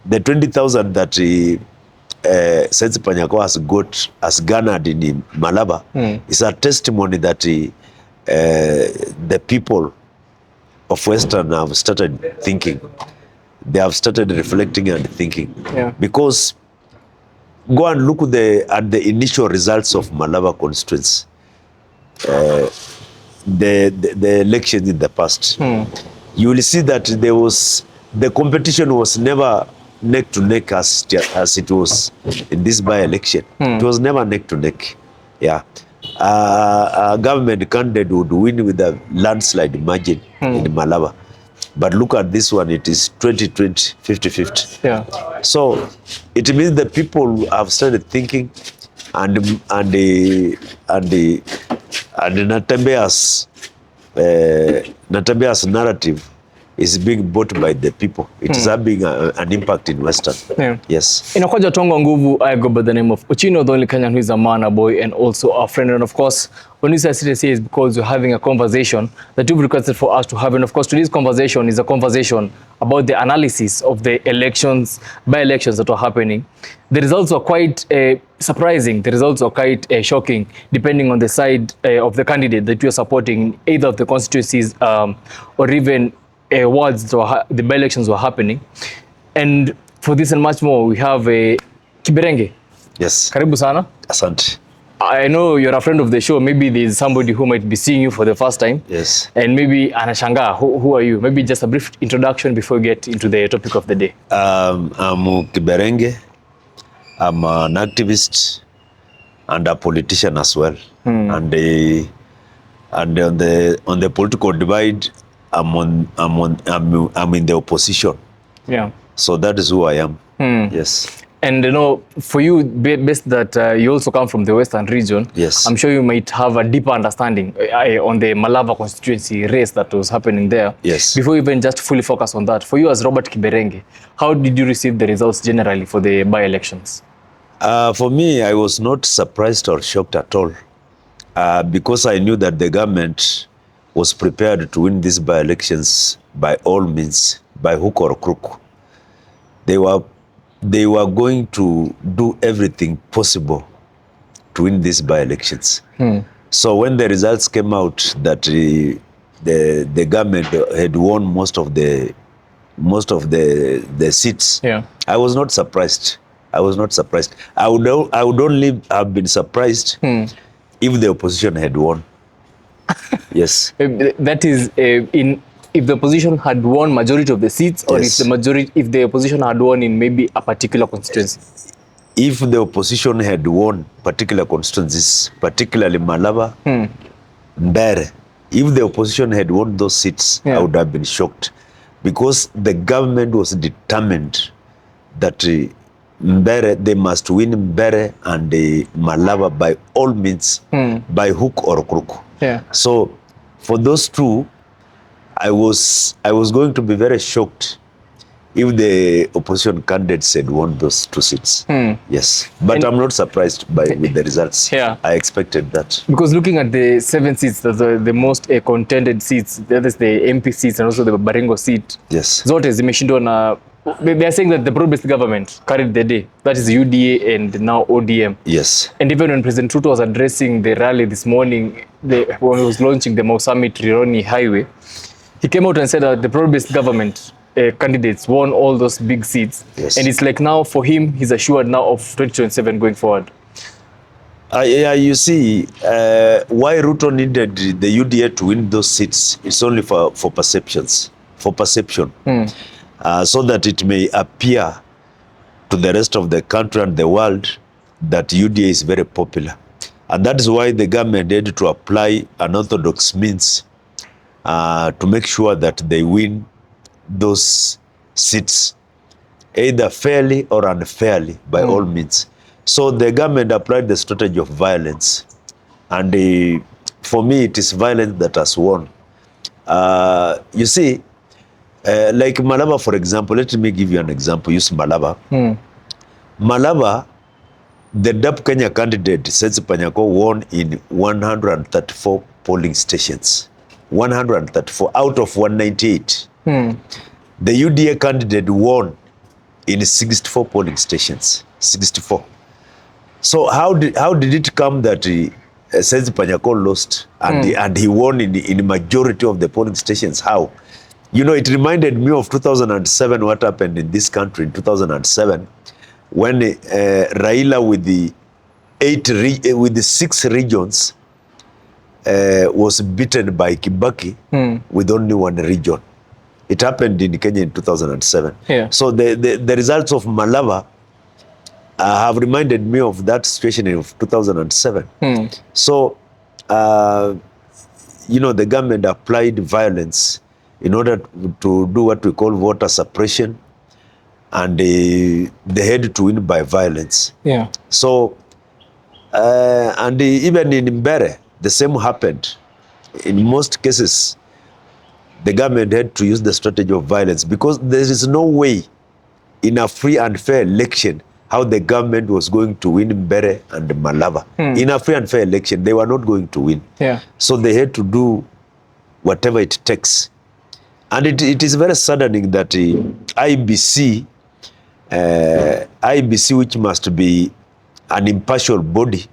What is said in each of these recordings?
the 20,000 that Sensi Panyako has garnered in Malava is a testimony that the people of Western have started thinking. They have started reflecting and thinking. Yeah. Because go and look at the initial results of Malava constituency. The elections in the past. You will see that the competition was never neck to neck as it was in this by-election. It was never neck to neck. Yeah. A government candidate would win with a landslide margin in Malava. But look at this one, it is 2020, 50-50. Yeah. So it means the people have started thinking, and Natembeya's narrative is being bought by the people. It is having an impact in Western. Yeah. Yes. Inakuja Tongo Nguvu, I go by the name of Ochino, the only Kenyan who is a man, boy, and also a friend. And of course, when we say CTC is because we're having a conversation that you've requested for us to have. And of course, today's conversation is a conversation about the analysis of the elections, by-elections that are happening. The results are quite surprising. The results are quite shocking, depending on the side of the candidate that you are supporting, either of the constituencies or even wards the by-elections were happening. And for this and much more, we have Kiberenge. Yes. Karibu sana. Asante. I know you're a friend of the show. Maybe there's somebody who might be seeing you for the first time. Yes. And maybe anashanga, who are you? Maybe just a brief introduction before we get into the topic of the day. I'm Kiberenge. I'm an activist and a politician as well. And on the political divide, I'm in the opposition. Yeah. So that is who I am. Yes. And you know, for you, based that you also come from the Western region, Yes. I'm sure you might have a deeper understanding on the Malava constituency race that was happening there. Yes. Before we even just fully focus on that, for you as Robert Kiberenge, how did you receive the results generally for the by-elections? For me, I was not surprised or shocked at all, because I knew that the government was prepared to win these by-elections by all means, by hook or crook. They were going to do everything possible to win these by-elections. So when the results came out that the government had won most of the seats, Yeah. I was not surprised. I would only have been surprised if the opposition had won. Yes. That is if the opposition had won majority of the seats, or Yes. if the opposition had won in maybe a particular constituency. If the opposition had won particular constituencies, particularly Malava, Mbere, if the opposition had won those seats, I would have been shocked, because the government was determined that Mbere, they must win Mbere and Malava by all means, by hook or crook. Yeah. So for those two, I was going to be very shocked if the opposition candidates had won those two seats. Yes. But I'm not surprised with the results. Yeah. I expected that. Because looking at the 7 seats, the most contended seats, that is the MP seats and also the Baringo seat. Yes. Zote zimeshindwa na, they are saying that the broad-based government carried the day. That is UDA and now ODM. Yes. And even when President Ruto was addressing the rally this morning, when he was launching the Mau Summit Rironi Highway, he came out and said that the broad-based government candidates won all those big seats. Yes. And it's like now for him, he's assured now of 2027 going forward. Yeah, you see, why Ruto needed the UDA to win those seats, it's only for perception. So that it may appear to the rest of the country and the world that UDA is very popular. And that is why the government had to apply unorthodox means to make sure that they win those seats, either fairly or unfairly, by all means. So the government applied the strategy of violence. And for me, it is violence that has won. You see, like Malava, for example, let me give you an example. Use Malava. Malava, the DAP Kenya candidate, Sensi Panyako, won in 134 polling stations. 134 out of 198. The UDA candidate won in 64 polling stations. 64. So how did it come that Senzi Panyako lost and he won in majority of the polling stations? How? You know, it reminded me of 2007, what happened in this country in 2007, when Raila with the 6 regions was beaten by Kibaki with only 1 region. It happened in Kenya in 2007. Yeah. So the results of Malava have reminded me of that situation of 2007. So, you know, the government applied violence in order to do what we call voter suppression, and they had to win by violence. Yeah. So, and even in Mbere, the same happened. In most cases, the government had to use the strategy of violence, because there is no way in a free and fair election how the government was going to win Mbere and Malava. In a free and fair election, they were not going to win. Yeah. So they had to do whatever it takes. And it is very saddening that IBC, which must be an impartial body,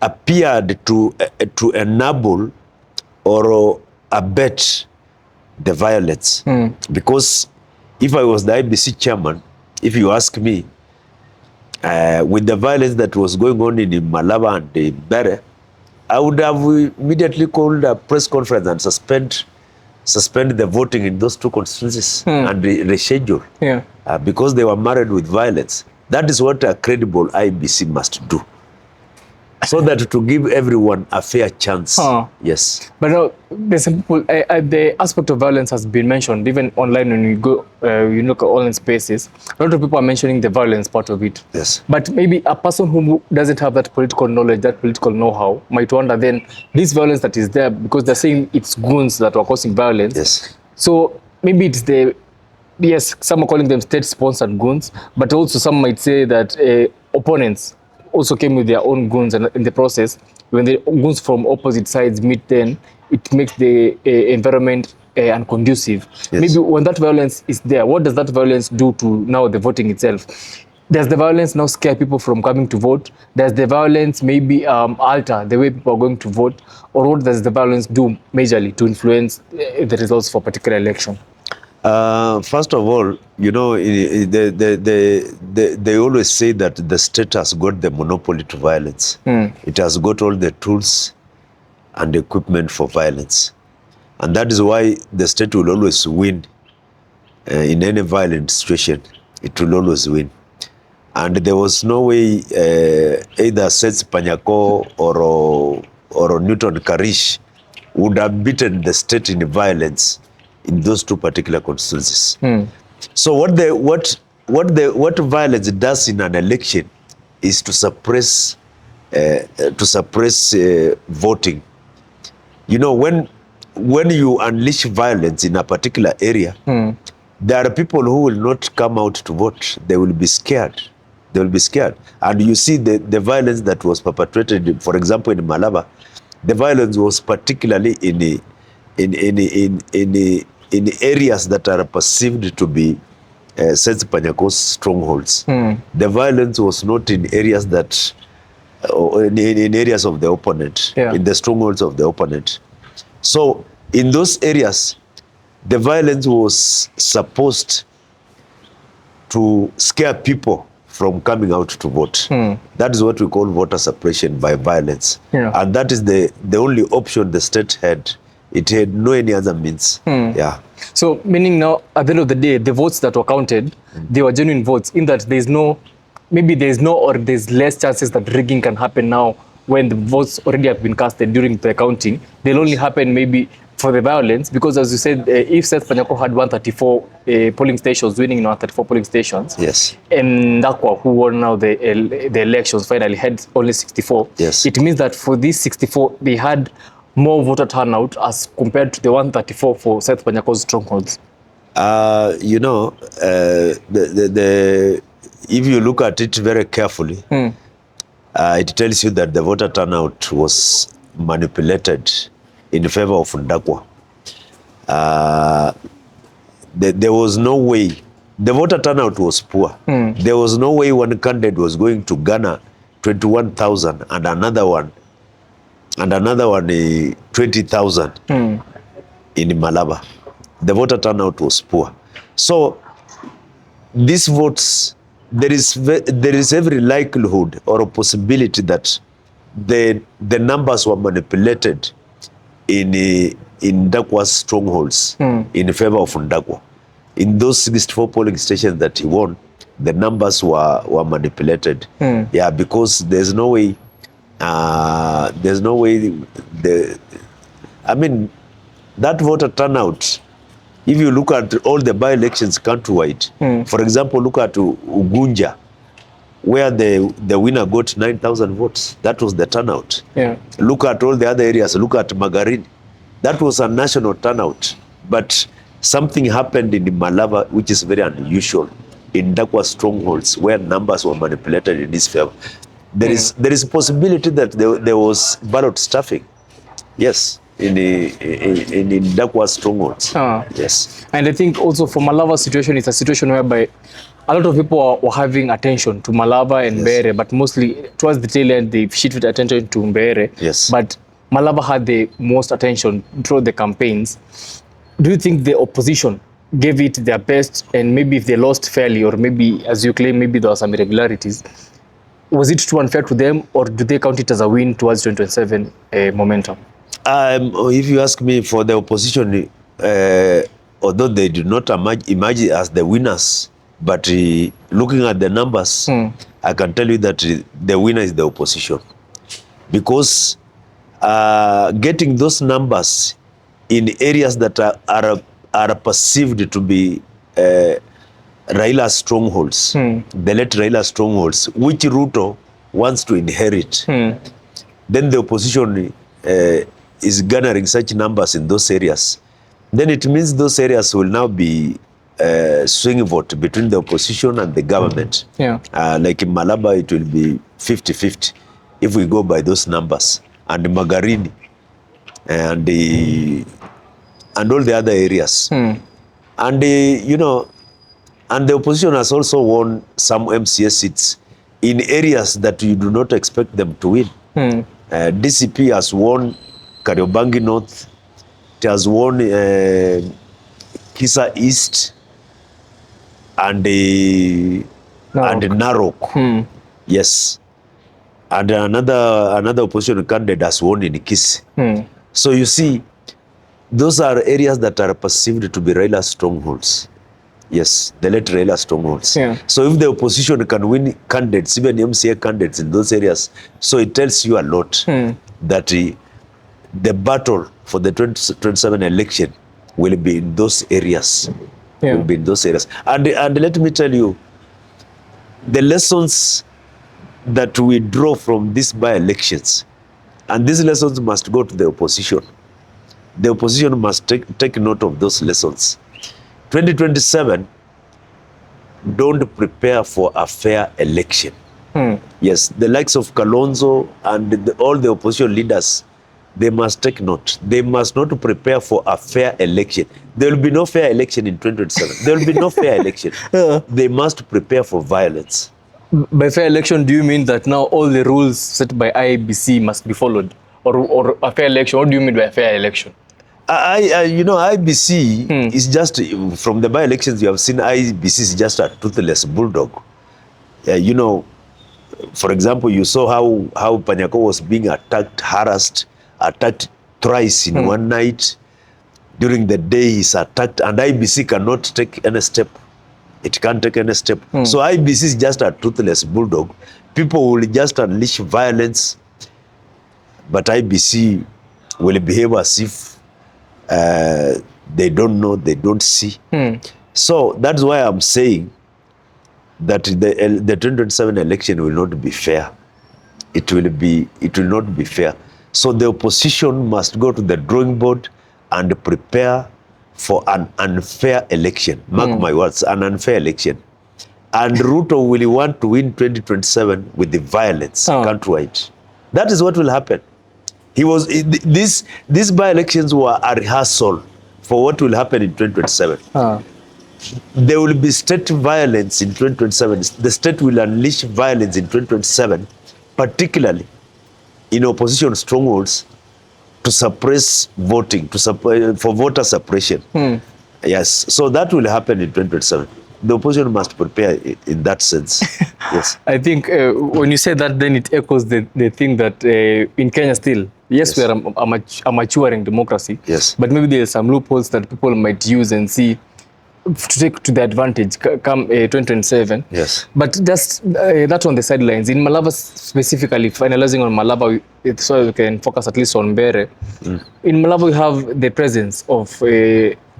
appeared to enable or abet the violence. Because if I was the IBC chairman, if you ask me, with the violence that was going on in Malava and Mbere, I would have immediately called a press conference and suspend the voting in those 2 constituencies and reschedule. Yeah. Because they were marred with violence. That is what a credible IBC must do, so that to give everyone a fair chance. Yes. But there's some people, the aspect of violence has been mentioned, even online when you go, you look at online spaces, a lot of people are mentioning the violence part of it. Yes. But maybe a person who doesn't have that political knowledge, that political know-how, might wonder then, this violence that is there, because they're saying it's goons that are causing violence. Yes. So maybe it's yes, some are calling them state-sponsored goons, but also some might say that opponents also came with their own goons, and in the process, when the goons from opposite sides meet, then it makes the environment unconducive. Yes. Maybe when that violence is there, what does that violence do to now the voting itself? Does the violence now scare people from coming to vote? Does the violence maybe alter the way people are going to vote? Or what does the violence do majorly to influence the results for a particular election? First of all, you know, they always say that the state has got the monopoly to violence. It has got all the tools and equipment for violence. And that is why the state will always win in any violent situation. It will always win. And there was no way either Senzi Panyako or Newton Karish would have beaten the state in violence in those 2 particular constituencies. So what violence does in an election is to suppress voting. You know, when you unleash violence in a particular area, there are people who will not come out to vote. They will be scared. They will be scared. And you see the violence that was perpetrated, for example, in Malava, the violence was particularly in areas that are perceived to be Senzi Panyako's strongholds. The violence was not in areas that, in areas of the opponent, in the strongholds of the opponent. So in those areas, the violence was supposed to scare people from coming out to vote. That is what we call voter suppression by violence. And that is the only option the state had. It had no any other means. Yeah. So meaning now, at the end of the day, the votes that were counted, they were genuine votes, in that there's no or there's less chances that rigging can happen now when the votes already have been casted during the counting. They'll only happen maybe for the violence, because as you said, if Seth Panyako had 134 polling stations, winning in 134 polling stations, yes, and Ndakwa, who won now the elections, finally had only 64, yes, it means that for these 64, they had more voter turnout as compared to the 134 for Seth Panyako's strongholds. You know, if you look at it very carefully, it tells you that the voter turnout was manipulated in favor of Ndakwa. there was no way. The voter turnout was poor. There was no way one candidate was going to garner 21,000 and another one 20,000 in Malava. The voter turnout was poor. So these votes, there is every likelihood or a possibility that the numbers were manipulated in Ndakwa's strongholds in favor of Ndakwa. In those 64 polling stations that he won, the numbers were manipulated. Yeah, because there's no way. I mean, that voter turnout. If you look at all the by-elections countrywide, for example, look at Ugunja, where the winner got 9,000 votes. That was the turnout. Yeah. Look at all the other areas. Look at Magarini. That was a national turnout. But something happened in Malava, which is very unusual, in Ndakwa strongholds, where numbers were manipulated in his favor. There is a possibility that there was ballot stuffing. Yes. In Ndakwa strongholds. Yes. And I think also for Malava's situation, it's a situation whereby a lot of people were having attention to Malava and Mbeere, but mostly towards the tail end, they shifted attention to Mbeere. Yes. But Malava had the most attention throughout the campaigns. Do you think the opposition gave it their best, and maybe if they lost fairly, or maybe, as you claim, maybe there were some irregularities, was it too unfair to them, or do they count it as a win towards 2027 momentum? If you ask me, for the opposition, although they did not emerge as the winners, but looking at the numbers, I can tell you that the winner is the opposition. Because getting those numbers in areas that are perceived to be Raila strongholds, the late Raila strongholds, which Ruto wants to inherit, then the opposition is garnering such numbers in those areas, then it means those areas will now be swing vote between the opposition and the government. Like in Malaba, it will be 50-50 if we go by those numbers. And Magarini and all the other areas. And you know, and the opposition has also won some MCA seats in areas that you do not expect them to win. DCP has won Kariobangi North, it has won Kisa East and Narok. Yes. And another opposition candidate has won in Kisi. So you see, those are areas that are perceived to be Raila strongholds. Yes, the late Raila strongholds. So if the opposition can win candidates, even MCA candidates in those areas, so it tells you a lot that the battle for the 2027 election will be in those areas. Will be in those areas. And let me tell you, the lessons that we draw from these by-elections, and these lessons must go to the opposition. The opposition must take note of those lessons. 2027, don't prepare for a fair election. Yes, the likes of Kalonzo and all the opposition leaders, they must take note. They must not prepare for a fair election. There will be no fair election in 2027. There will be no fair election. They must prepare for violence. By fair election, do you mean that now all the rules set by IEBC must be followed? Or a fair election, what do you mean by a fair election? You know, IEBC is just, from the by-elections you have seen, IEBC is just a toothless bulldog. You know, for example, you saw how Panyako was being attacked, harassed, attacked thrice in one night. During the day he's attacked, and IEBC cannot take any step. It can't take any step. So IEBC is just a toothless bulldog. People will just unleash violence, but IEBC will behave as if they don't know, they don't see. So that's why I'm saying that the 2027 election will not be fair. It will not be fair. So the opposition must go to the drawing board and prepare for an unfair election. Mark my words, an unfair election. And Ruto will want to win 2027 with the violence countrywide. That is what will happen. These by-elections were a rehearsal for what will happen in 2027. there will be state violence in 2027. The state will unleash violence in 2027, particularly in opposition strongholds, to suppress voting, for voter suppression. Yes, so that will happen in 2027. The opposition must prepare in that sense. Yes. I think when you say that, then it echoes the thing that in Kenya still, yes, we are a maturing democracy. Yes. But maybe there are some loopholes that people might use and see to take to the advantage come 2027. Yes. But just that on the sidelines. In Malava specifically, finalizing on Malava, so we can focus at least on Mbere. In Malava, we have the presence of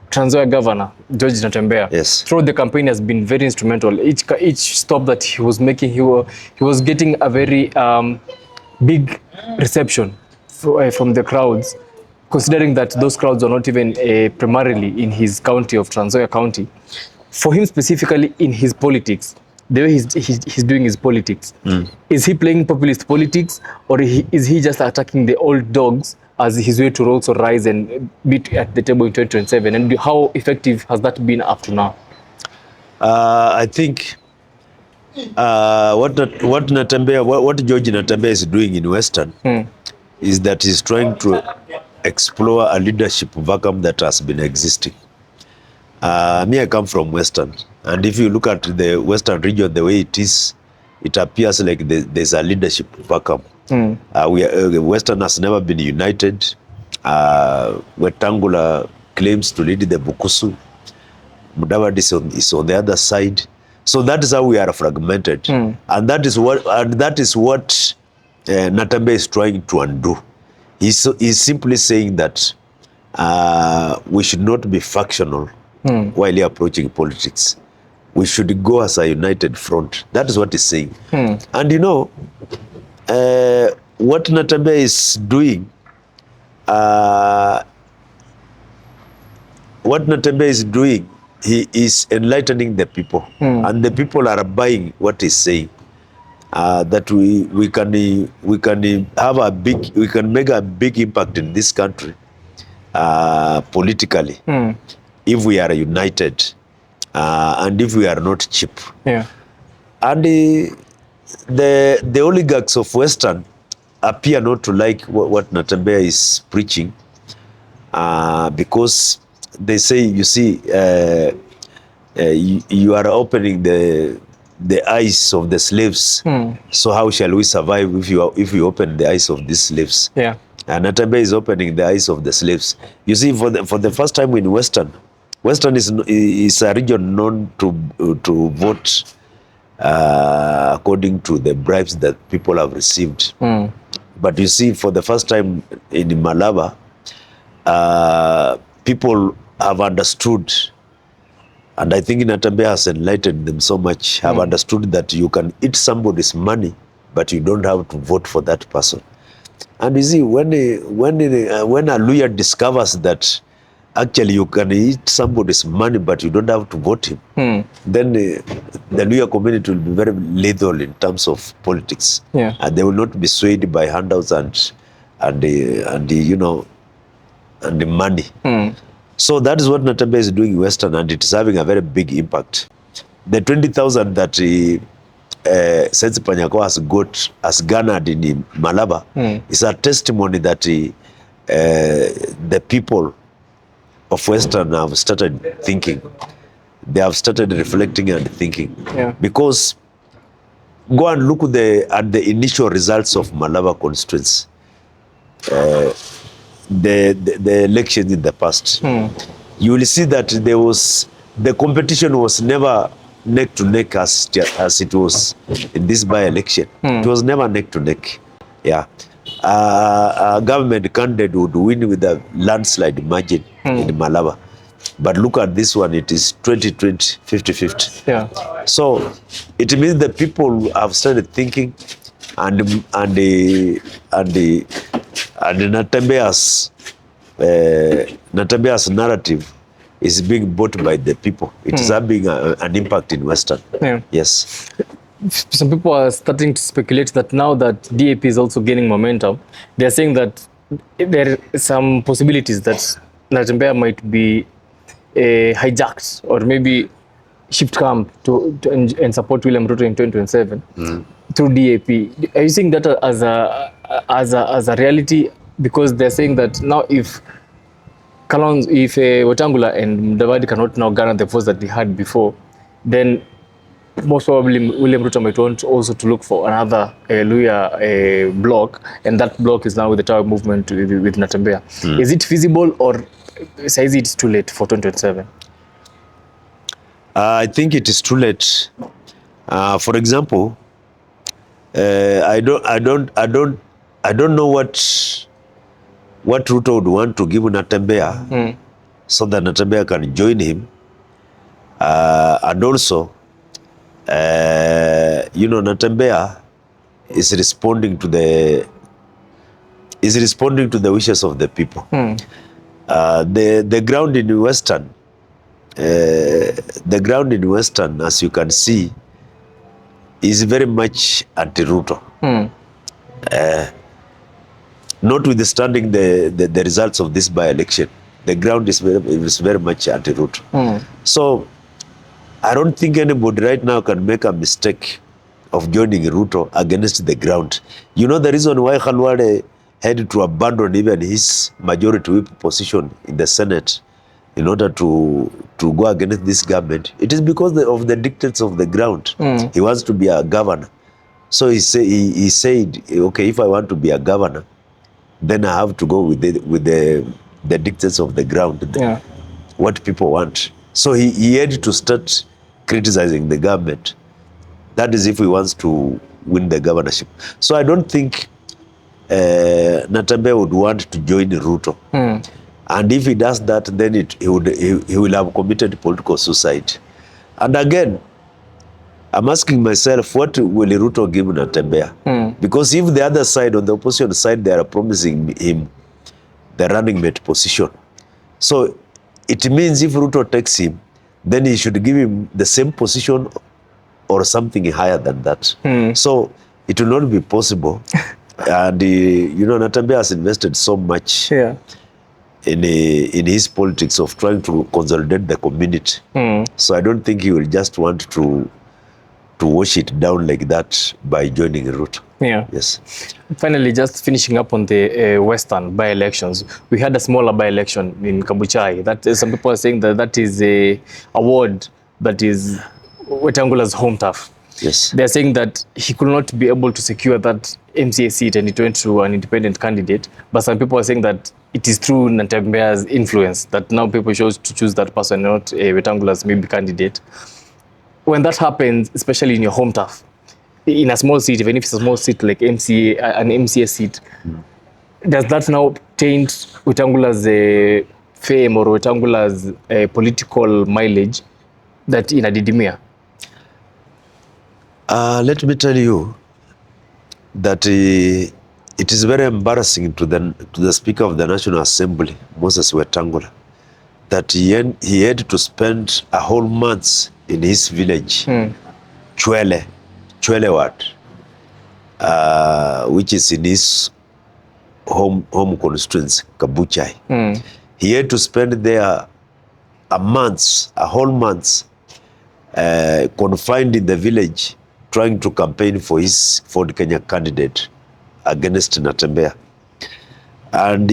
Trans Nzoia Governor George Natembeya. Yes. Throughout the campaign has been very instrumental. Each stop that he was making, he was getting a very big reception from the crowds, considering that those crowds are not even primarily in his county of Trans Nzoia County. For him specifically in his politics, the way he's doing his politics, is he playing populist politics, or is he just attacking the old dogs as his way to also rise and beat at the table in 2027? And how effective has that been up to now? I think what George Natembeya is doing in Western is that he's trying to explore a leadership vacuum that has been existing. Me, I come from Western, and if you look at the Western region, the way it is, it appears like there's a leadership vacuum. Western has never been united. Wetangula claims to lead the Bukusu. Mudavadi is on the other side. So that is how we are fragmented, and that is what Natembeya is trying to undo. He's simply saying that we should not be factional while approaching politics. We should go as a united front. That is what he's saying. And you know, what Natembeya is doing, he is enlightening the people, and the people are buying what he's saying. That we can make a big impact in this country politically if we are united and if we are not cheap. Yeah. And the oligarchs of Western appear not to like what Natembeya is preaching, because they say, you see, you are opening the eyes of the slaves. So how shall we survive if you open the eyes of these slaves? Yeah. And Natembeya is opening the eyes of the slaves. You see, for the first time in Western is a region known to vote according to the bribes that people have received. But you see, for the first time in Malava, people have understood, and I think Natembeya has enlightened them so much, have understood that you can eat somebody's money, but you don't have to vote for that person. And you see, when a lawyer discovers that actually you can eat somebody's money, but you don't have to vote him, then the lawyer community will be very lethal in terms of politics. Yeah. And they will not be swayed by handouts and the money. So that is what Natembeya is doing in Western, and it is having a very big impact. The 20,000 that Sensi Panyako has garnered in Malava is a testimony that the people of Western have started thinking. They have started reflecting and thinking. Yeah. Because go and look at the initial results of Malava constituency. The elections in the past, you will see that the competition was never neck to neck as it was in this by-election. It was never neck to neck. Yeah, a government candidate would win with a landslide margin in Malava, but look at this one. It is 2020 50-50. Yeah. So it means the people have started thinking, and Natembeya's narrative is being bought by the people. It is having an impact in Western. Yeah. Yes. Some people are starting to speculate that now that DAP is also gaining momentum, they are saying that there are some possibilities that Natembeya might be hijacked or maybe shift camp to and support William Ruto in 2027 through DAP. Are you seeing that as a reality? Because they're saying that now if Wetangula and Mudavadi cannot now garner the votes that they had before, then most probably William Ruto might want also to look for another Luya block, and that block is now with the Tower movement with Natembeya. Is it feasible, or says it's too late for 2027? I think it is too late. For example, I don't know what Ruto would want to give Natembeya so that Natembeya can join him, and also, Natembeya is responding to the wishes of the people. The ground in Western. The ground in Western, as you can see, is very much anti-Ruto. Notwithstanding the results of this by-election, the ground is very much anti-Ruto. So I don't think anybody right now can make a mistake of joining Ruto against the ground. You know the reason why Khalwale had to abandon even his majority whip position in the Senate in order to go against this government? It is because of the dictates of the ground. He wants to be a governor. So he said, okay, if I want to be a governor, then I have to go with the dictates of the ground, what people want. So he had to start criticizing the government. That is if he wants to win the governorship. So I don't think Natembeya would want to join Ruto. And if he does that, then he will have committed political suicide. And again, I'm asking myself, what will Ruto give Natembeya? Because if the other side, on the opposition side, they are promising him the running mate position. So it means if Ruto takes him, then he should give him the same position or something higher than that. So it will not be possible. And Natembeya has invested so much in his politics of trying to consolidate the community. So I don't think he will just want to wash it down like that by joining Ruto. Yes. Finally, just finishing up on the Western by-elections, we had a smaller by-election in Kabuchai. That some people are saying that is a award that is Wetangula's home turf. Yes. They're saying that he could not be able to secure that MCA seat and it went to an independent candidate. But some people are saying that it is through Natembeya's influence that now people chose to choose that person, not Wetangula's maybe candidate. When that happens, especially in your home turf, in a small seat, even if it's a small seat like an MCA seat, does that now taint Wetangula's fame or Wetangula's political mileage that in Adidimia? Let me tell you that it is very embarrassing to the Speaker of the National Assembly, Moses Wetangula, that he had to spend a whole month in his village, Chwele Ward, which is in his home constituency, Kabuchai. He had to spend there a whole month, confined in the village, trying to campaign for his Ford Kenya candidate against Natembeya. And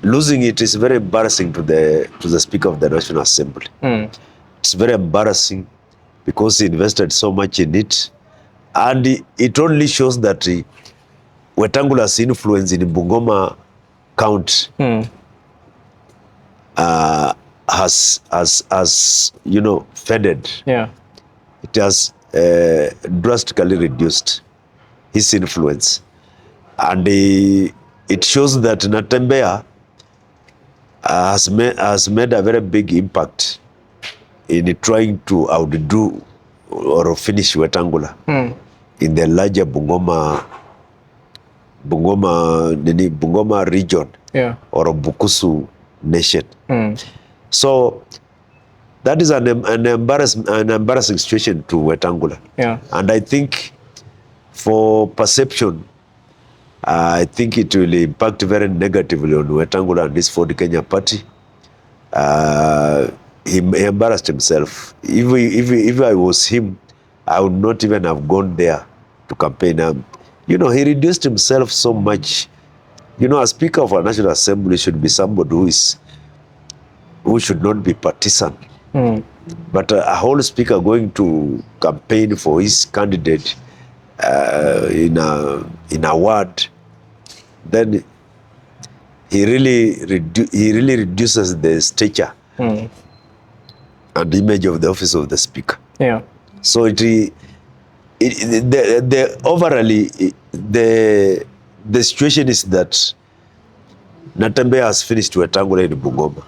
losing it is very embarrassing to the Speaker of the National Assembly. It's very embarrassing because he invested so much in it, and it only shows that Wetangula's influence in Bungoma County has faded. It has drastically reduced his influence, and it shows that Natembeya has made a very big impact in trying to outdo or finish Wetangula in the larger Bungoma region or Bukusu nation. So that is an embarrassing situation to Wetangula. And I think for perception, I think it will impact very negatively on Wetangula and his Ford Kenya party. he embarrassed himself. If I was him, I would not even have gone there to campaign. He reduced himself so much. A Speaker of a National Assembly should be somebody who should not be partisan. But a whole speaker going to campaign for his candidate in a ward, then he really reduces the stature and image of the office of the speaker. Yeah. So overall the situation is that Natembeya has finished Wetangula in Bungoma.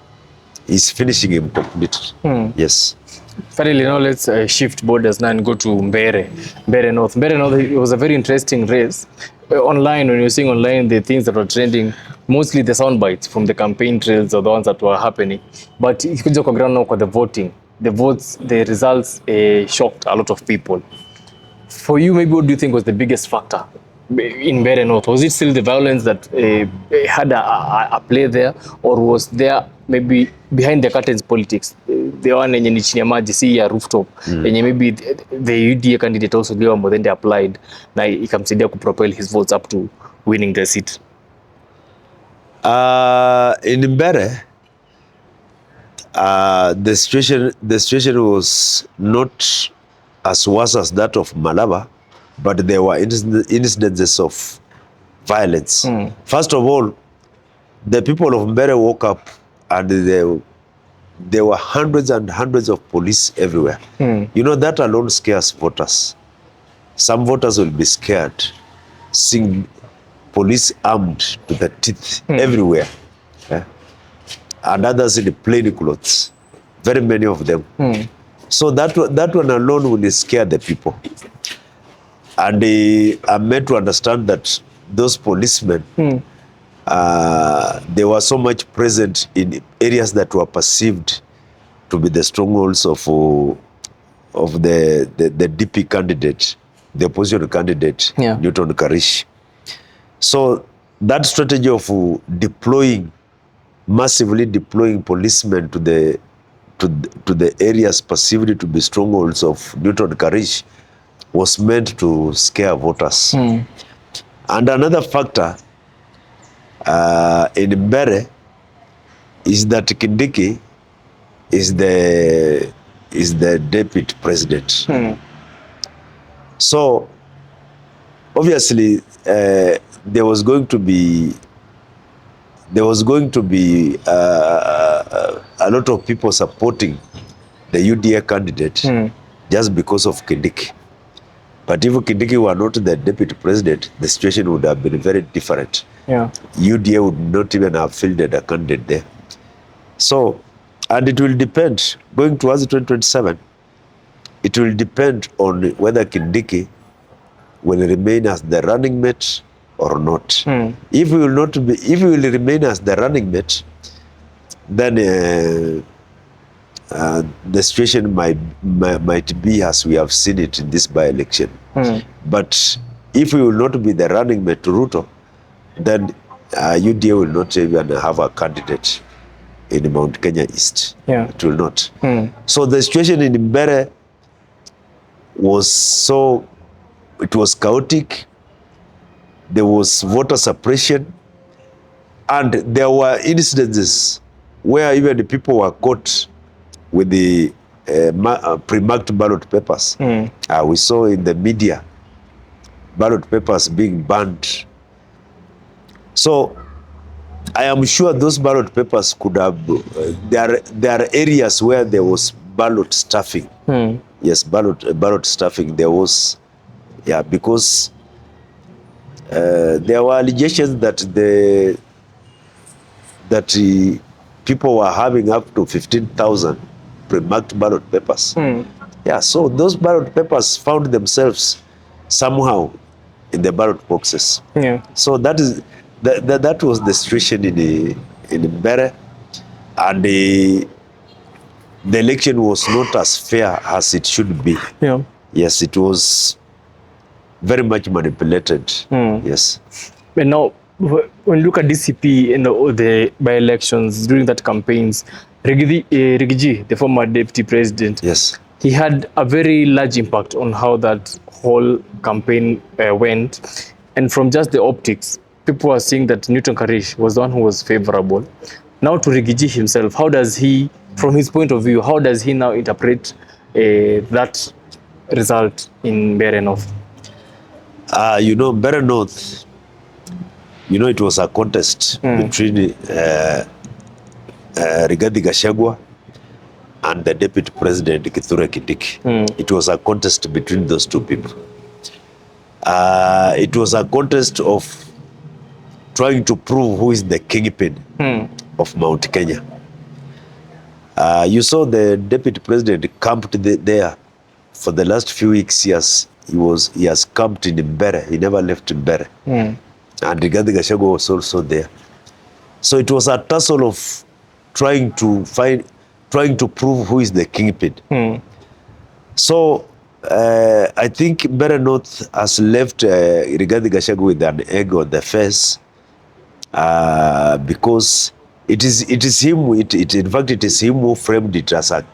He's finishing him completely. Yes. Finally, now let's shift borders now and go to Mbeere North. Mbeere North, it was a very interesting race. Online, when you're seeing online the things that were trending, mostly the sound bites from the campaign trails are the ones that were happening. But ikikuja kwa ground now kwa the voting, the votes, the results shocked a lot of people. For you, maybe what do you think was the biggest factor in Mbeere North? Was it still the violence that had a play there, or was there maybe behind the curtains politics? The one yenye ni chini ya maji, si ya rooftop, yenye maybe the UDA candidate also Leo Mbodende applied na ikamsaidia kupropel his votes up to winning the seat. In Mbeere, the situation was not as worse as that of Malava, but there were incidences of violence. First of all, the people of Mbeere woke up and there were hundreds and hundreds of police everywhere. That alone scares voters. Some voters will be scared seeing police armed to the teeth everywhere. And others in plain clothes, very many of them. So that one alone will scare the people. And I'm meant to understand that those policemen, they were so much present in areas that were perceived to be the strongholds of the DP candidate, the opposition candidate, Newton Karish. So that strategy of massively deploying policemen to the areas perceived to be strongholds of Newton Karish was meant to scare voters. And another factor in Mbeere is that Kindiki is the deputy president. So obviously there was going to be a lot of people supporting the UDA candidate just because of Kindiki. But if Kindiki were not the deputy president, the situation would have been very different. UDA would not even have fielded a candidate there. So, and it will depend, going towards 2027, it will depend on whether Kindiki will remain as the running mate or not. If he will remain as the running mate, then the situation might be as we have seen it in this by-election. But if he will not be the running mate to Ruto, then UDA will not even have a candidate in Mount Kenya East. It will not. So the situation in Mbeere was chaotic. There was voter suppression, and there were incidences where even the people were caught with the pre-marked ballot papers. We saw in the media ballot papers being banned. So I am sure those ballot papers could have, there are areas where there was ballot stuffing. Yes, ballot stuffing there was, because there were allegations that people were having up to 15,000 pre-marked ballot papers. So those ballot papers found themselves somehow in the ballot boxes. So that was the situation in Mbeere, and the election was not as fair as it should be. Yes, it was very much manipulated. Yes. But now, when you look at DCP in the by-elections during that campaigns, Rigiji, the former deputy president, Yes. he had a very large impact on how that whole campaign went. And from just the optics, people were saying that Newton Karish was the one who was favorable. Now to Rigiji himself, how does he, from his point of view, how does he now interpret that result in Mbeere North? Mbeere North, it was a contest between Rigathi Gachagua and the deputy president Kithure Kindiki. It was a contest between those two people. It was a contest of trying to prove who is the kingpin of Mount Kenya. You saw the deputy president camped there for the last few weeks. He has camped in Mbeere. He never left Mbeere. And Rigathi Gachagua was also there. So it was a tussle of trying to prove who is the kingpin. So I think Mbeere North has left Rigathi Gachagua with an egg on the face, because it is him. In fact, it is him who framed it as a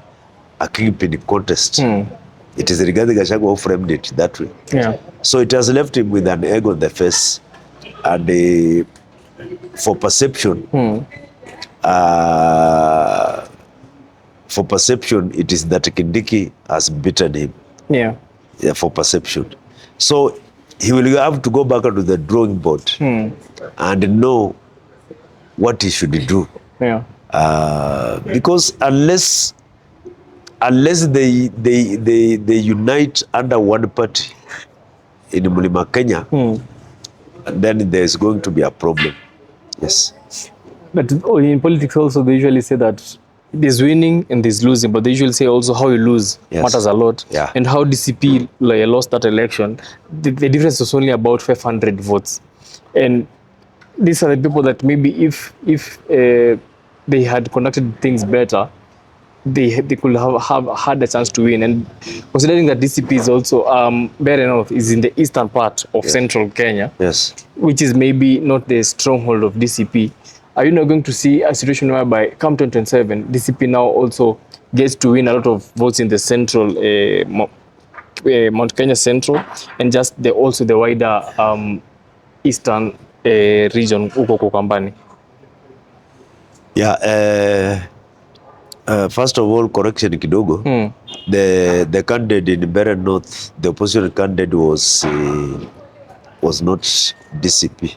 kingpin contest. It is Rigathi Gachagua who framed it that way. Yeah. So it has left him with an egg on the face, and for perception, it is that Kindiki has beaten him. Yeah. Yeah, for perception. So he will have to go back to the drawing board and know what he should do. Yeah. Because unless they unite under one party in Mlima Kenya, then there is going to be a problem. Yes. But in politics also, they usually say that there's winning and there's losing, but they usually say also how you lose matters a lot. Yeah. And how DCP lost that election, the difference was only about 500 votes. And these are the people that maybe if they had conducted things better, they could have had a chance to win. And considering that DCP is also Mbeere North is in the eastern part of central Kenya, which is maybe not the stronghold of DCP. Are you now going to see a situation whereby come 2027, DCP now also gets to win a lot of votes in the central, Mount Kenya Central, and just also the wider eastern region, uko Kukambani? Yeah. First of all, correction kidogo. The candidate in Mbeere North, the opposition candidate was not DCP.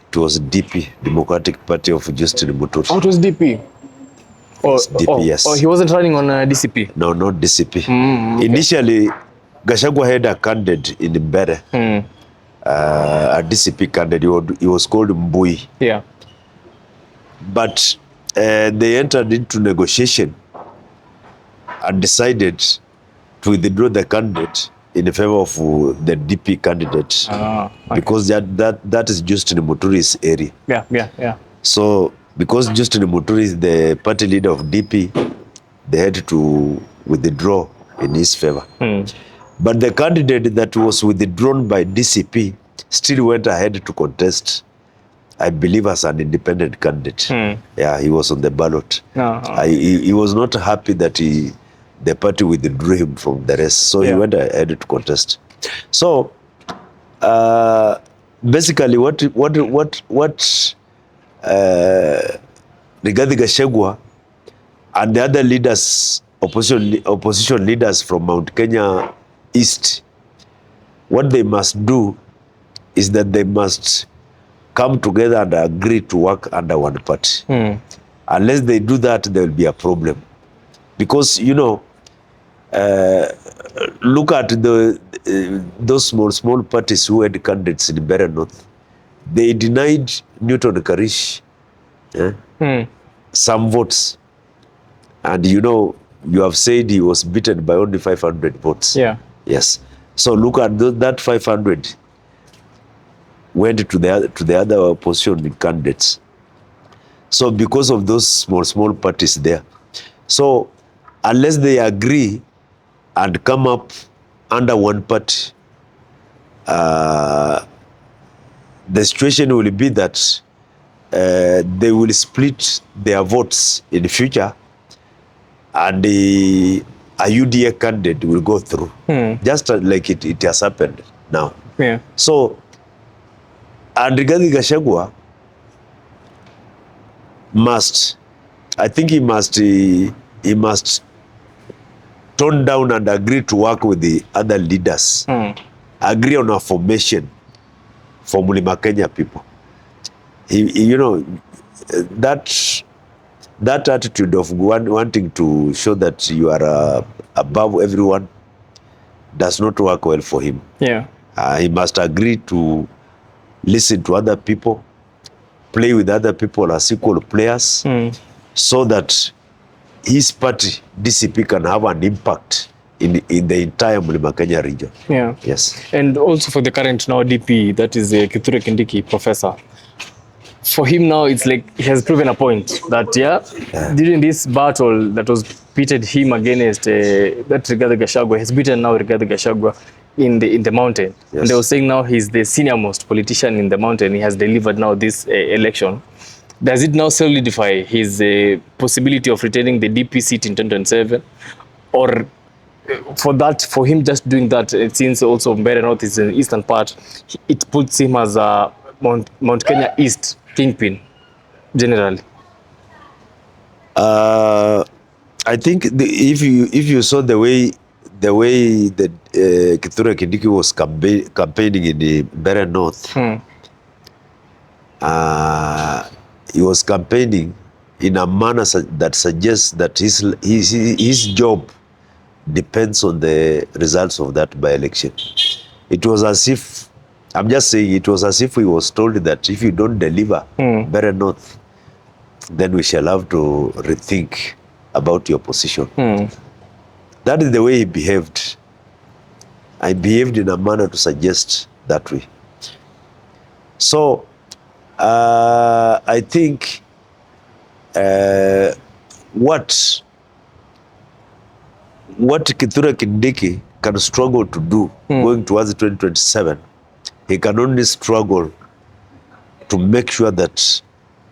It was DP, Democratic Party of Justin Muturi. Oh, it was DP. DP, yes. Oh, he wasn't running on DCP? No, not DCP. Okay. Initially, Gachagua had a candidate in Mbeere, a DCP candidate. He was called Mbui. Yeah. But they entered into negotiation and decided to withdraw the candidate in favor of the DP candidate, okay. Because that is Justin Muturi's area. Yeah. So because Justin Muturi is the party leader of DP, they had to withdraw in his favor. But the candidate that was withdrawn by DCP still went ahead to contest, I believe, as an independent candidate. Yeah, he was on the ballot. He was not happy that the party withdrew him from the rest, so he went ahead to contest. So basically, what Rigathi Gachagua and the other leaders, opposition leaders from Mount Kenya East, what they must do is that they must come together and agree to work under one party. Unless they do that, there will be a problem. Because, look at those small parties who had candidates in Mbeere North. They denied Newton Karish some votes. And you have said he was beaten by only 500 votes. Yeah. Yes. So look at that 500 went to the other opposition candidates. So because of those small parties there. So unless they agree and come up under one party, the situation will be that they will split their votes in the future and a UDA candidate will go through, just like it has happened now. Yeah. So, and regarding Gachagua, I think he must tone down and agree to work with the other leaders, agree on a formation for Mlima Kenya people. You know, that attitude of wanting to show that you are above everyone does not work well for him. Yeah. He must agree to listen to other people, play with other people as equal players, so that his party, DCP, can have an impact in the entire Mlima Kenya region. Yeah. Yes. And also for the current now DP, that is Kithure Kindiki, professor. For him now, it's like he has proven a point that, during this battle that was pitted him against that Rigathi Gachagua, has beaten now Rigathi Gachagua in the mountain. Yes. And they were saying now he's the senior most politician in the mountain. He has delivered now this election. Does it now solidify his possibility of retaining the DP seat in 2027? Or for him just doing that, since also Mbeere North is in the eastern part, it puts him as a Mount Kenya East kingpin generally? I think if you saw the way that Kithure Kindiki was campaigning in the Mbeere North, he was campaigning in a manner that suggests that his job depends on the results of that by-election. It was as if, I'm just saying, it was as if he was told that if you don't deliver Mbeere North, then we shall have to rethink about your position. That is the way he behaved. I behaved in a manner to suggest that way. So, I think what Kithure Kindiki can struggle to do going towards 2027, he can only struggle to make sure that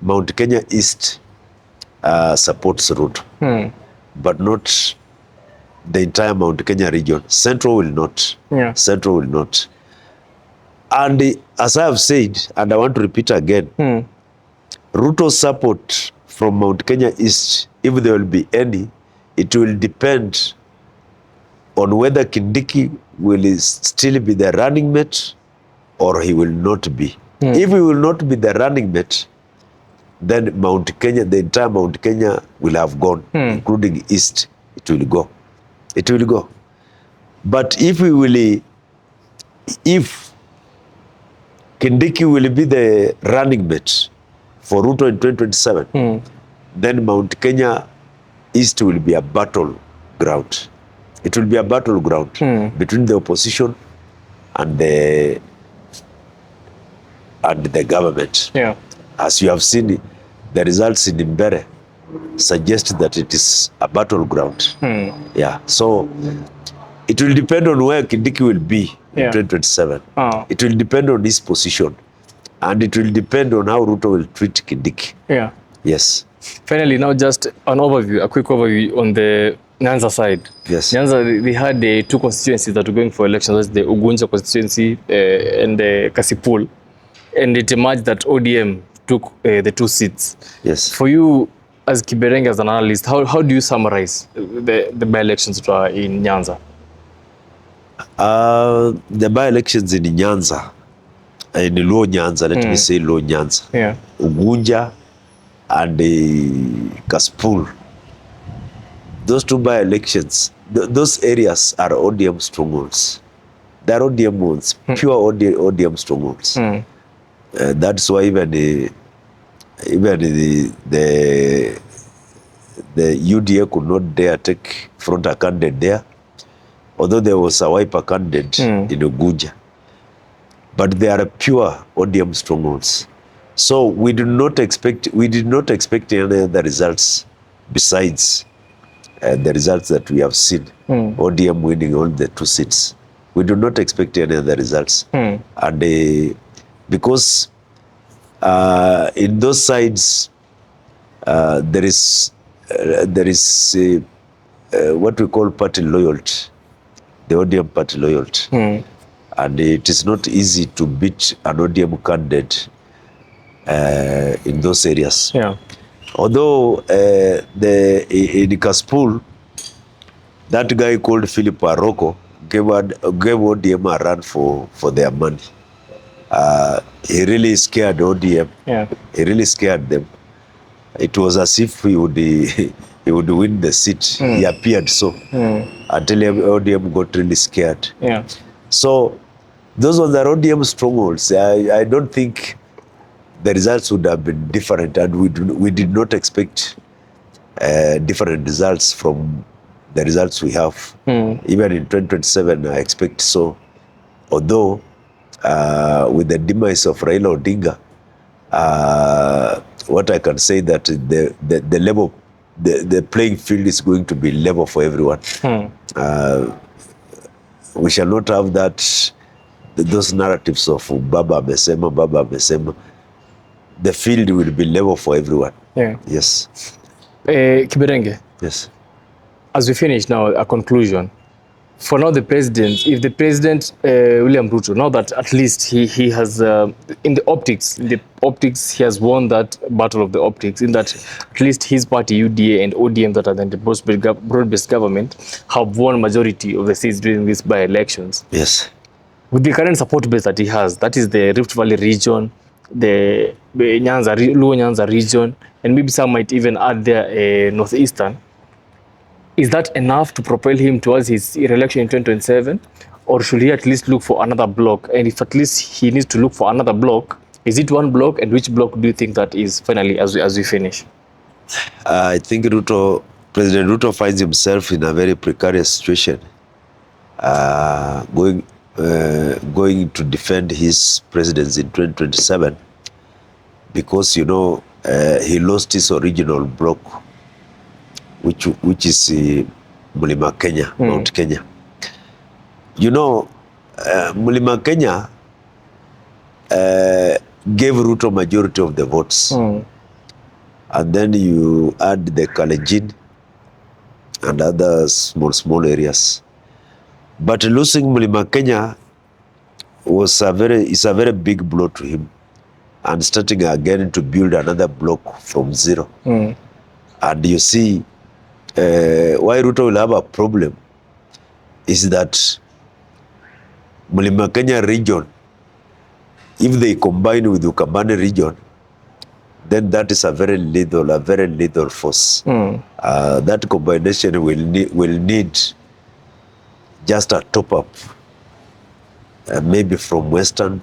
Mount Kenya East supports Ruto, but not the entire Mount Kenya region. Central will not. Yeah. Central will not. And as I have said, and I want to repeat again, Ruto's support from Mount Kenya East, if there will be any, it will depend on whether Kindiki will still be the running mate or he will not be. If he will not be the running mate, then Mount Kenya, the entire Mount Kenya will have gone, including East. It will go. It will go. But if Kindiki will be the running mate for Ruto in 2027, then Mount Kenya East will be a battleground. It will be a battleground between the opposition and the government. Yeah. As you have seen, the results in Mbeere suggest that it is a battleground. Yeah. So it will depend on where Kindiki will be in 2027. It will depend on his position, and it will depend on how Ruto will treat Kindiki. Yeah. Yes. Finally, now just an overview, a quick overview on the Nyanza side. Yes. Nyanza, they had two constituencies that were going for elections. That's the Ugunja constituency and the Kasipul. And it emerged that ODM took the two seats. Yes. For you, as Kiberenge, as an analyst, how do you summarize the by-elections that are in Nyanza? The by-elections in Nyanza, in Low Nyanza, let me say Low Nyanza, Ugunja and Kasipul, those two by-elections, those areas are ODM strongholds. They are ODM ones, pure ODM strongholds. That's why even the UDA could not dare take front a candidate there, although there was a wiper candidate in Ugunja. But they are pure ODM strongholds. So we did not expect any other results besides the results that we have seen. ODM winning all the two seats. We do not expect any other results. And because in those sides there is what we call party loyalty, the ODM party loyalty. And it is not easy to beat an ODM candidate in those areas. Yeah. Although in Kaspul, that guy called Philip Aroko gave ODM a run for their money. He really scared ODM. Yeah. He really scared them. It was as if he would win the seat. He appeared so until ODM got really scared. Yeah. So those were the ODM strongholds. I don't think the results would have been different, and we did not expect different results from the results we have. Even in 2027, I expect so. Although with the demise of Raila Odinga, what I can say that the level, the playing field is going to be level for everyone. We shall not have those narratives of Baba Mesema. The field will be level for everyone. Yeah. Yes. Kiberenge. Yes. As we finish now, a conclusion. For now, if the president, William Ruto, now that at least he has, in the optics, he has won that battle of the optics, in that at least his party, UDA and ODM, that are then the broad-based government, have won majority of the seats during these by-elections. Yes. With the current support base that he has, that is the Rift Valley region, the Nyanza, Luo Nyanza region, and maybe some might even add their northeastern. Is that enough to propel him towards his re-election in 2027? Or should he at least look for another block? And if at least he needs to look for another block, is it one block? And which block do you think that is finally as we finish? I think President Ruto finds himself in a very precarious situation, going to defend his presidency in 2027 because, he lost his original block, which is Mlima Kenya, Mount Kenya. Mlima Kenya gave Ruto majority of the votes. And then you add the Kalenjin and other small areas. But losing Mlima Kenya is a very big blow to him, and starting again to build another block from zero. And you see, why Ruto will have a problem is that Mlima Kenya region, if they combine with Ukambani region, then that is a very lethal force. That combination will need just a top-up, maybe from Western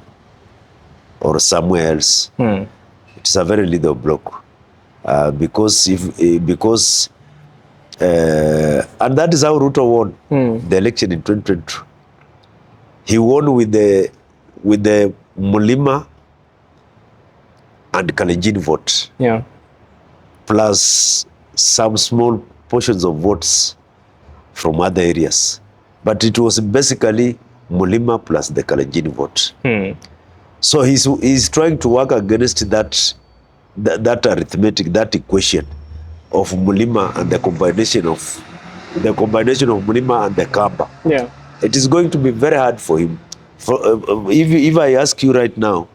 or somewhere else. It's a very lethal block, because and that is how Ruto won the election in 2022. He won with the Mulima and Kalenjin vote, plus some small portions of votes from other areas. But it was basically Mulima plus the Kalenjin vote. So he's trying to work against that arithmetic, that equation of Mulima and the combination of Mulima and the Kamba. It is going to be very hard for him. If I ask you right now,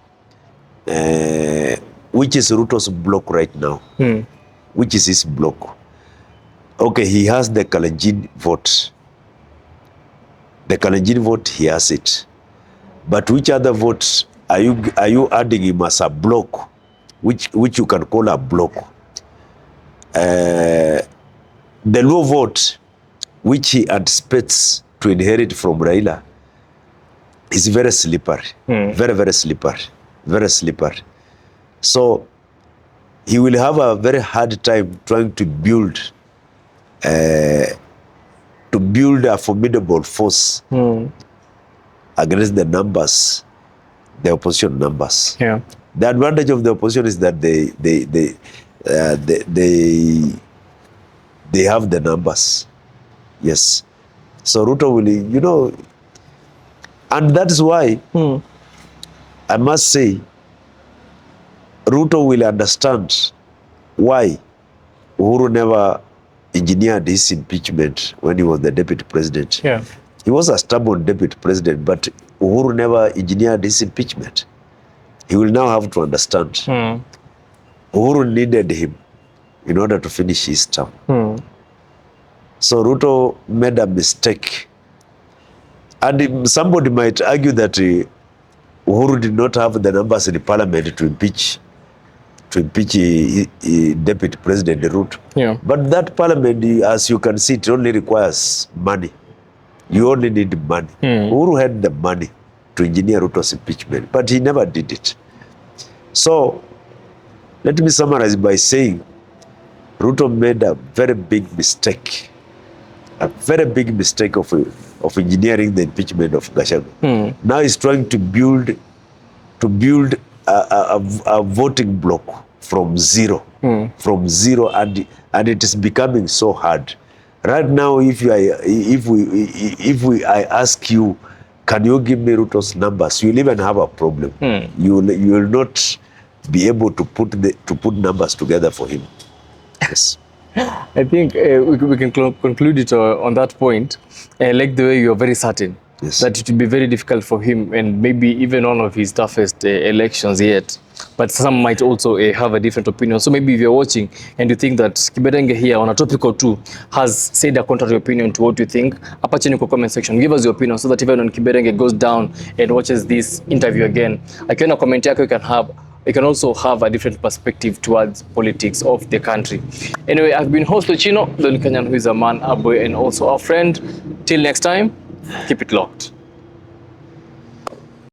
which is Ruto's block right now? Which is his block? Okay, he has the Kalenjin vote. The Kalenjin vote, he has it. But which other votes are you adding him as a block, which you can call a block? The low vote, which he anticipates to inherit from Raila, is very slippery. Very slippery. So he will have a very hard time trying to build a formidable force against the opposition numbers. The advantage of the opposition is that they have the numbers. Yes. So Ruto will, and that is why I must say Ruto will understand why Uhuru never engineered his impeachment when he was the deputy president. Yeah. He was a stubborn deputy president, but Uhuru never engineered his impeachment. He will now have to understand. Uhuru needed him in order to finish his term. So Ruto made a mistake. And somebody might argue that Uhuru did not have the numbers in the parliament to impeach Deputy President Ruto. Yeah. But that parliament, as you can see, it only requires money. You only need money. Uhuru had the money to engineer Ruto's impeachment, but he never did it. So let me summarize by saying Ruto made a very big mistake. A very big mistake of engineering the impeachment of Gachagua. Now he's trying to build a voting block from zero, and it is becoming so hard. Right now, I ask you, can you give me Ruto's numbers? You'll even have a problem. You will not be able to put numbers together for him. Yes. I think we can conclude it on that point. I like the way you are very certain that it will be very difficult for him, and maybe even one of his toughest elections yet. But some might also have a different opinion. So maybe if you're watching and you think that Kiberenge here on a topic or two has said a contrary opinion to what you think, up chini kwa comment section, give us your opinion so that even when Kiberenge goes down and watches this interview again, akiona comment yako you can also have a different perspective towards politics of the country. Anyway, I've been host Ochino, the only Kenyan who is a man, a boy, and also a friend. Till next time, keep it locked.